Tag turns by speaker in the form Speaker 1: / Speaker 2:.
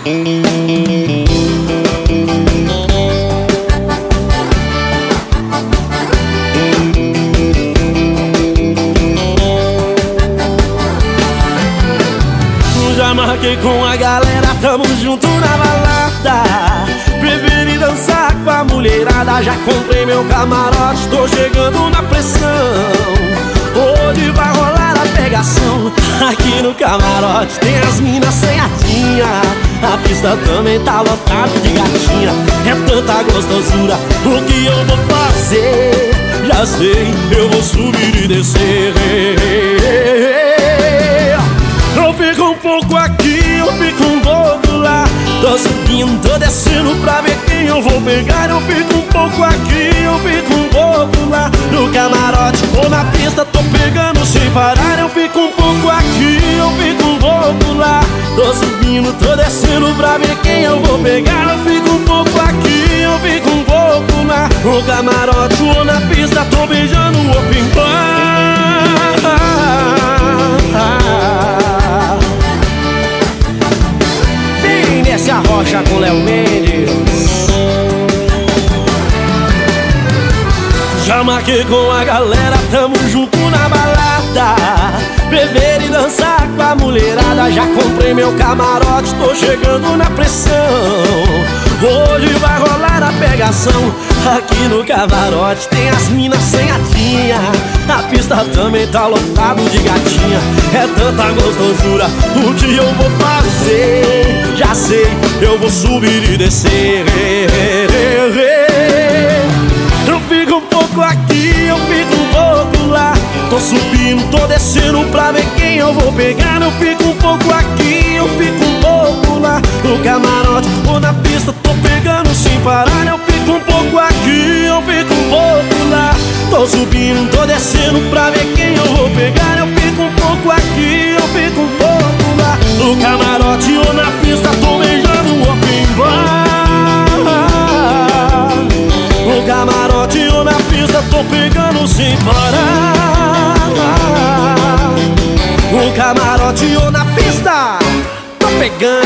Speaker 1: Já marquei com a galera, tamo junto na balada, beber e dançar com a mulherada. Já comprei meu camarote, tô chegando na pressão. Hoje vai rolar a pegação. Aqui no camarote tem as minas senhadinha, a pista também tá lotada de gatinha. É tanta gostosura, o que eu vou fazer? Já sei, eu vou subir e descer. Eu fico um pouco aqui, eu fico um pouco lá, tô subindo, tô descendo pra ver quem eu vou pegar. Eu fico um pouco aqui, eu fico um pouco lá, no camarote ou na pista tô pegando sem parar. Eu fico um pouco aqui, eu fico um pouco lá, tô subindo, tô descendo pra ver quem eu vou pegar. Eu fico um pouco aqui, eu fico um pouco lá, no camarote ou na pista tô beijando o open bar. Desce a rocha com Léo Mendes. Já marquei com a galera, tamo junto na balada, beber e dançar com a mulherada. Já comprei meu camarote, tô chegando na pressão. Hoje vai rolar a pegação. Aqui no camarote tem as minas senhadinha, a pista também tá lotado de gatinha. É tanta gostosura, o que eu vou fazer? Já sei, eu vou subir e descer. Eu fico um pouco aqui, eu fico um pouco lá, tô subindo, tô descendo pra ver quem eu vou pegar. Eu fico um pouco aqui, eu fico um pouco lá, no camarote ou na pista tô pegando sem parar. Eu fico um pouco aqui, eu fico um pouco lá, tô subindo, tô descendo pra ver quem eu vou pegar. Eu fico um pouco aqui, eu fico um pouco lá, no camarote ou na pista tô beijando o open bar. No camarote ou na pista tô pegando sem parar. No camarote ou na pista tô pegando.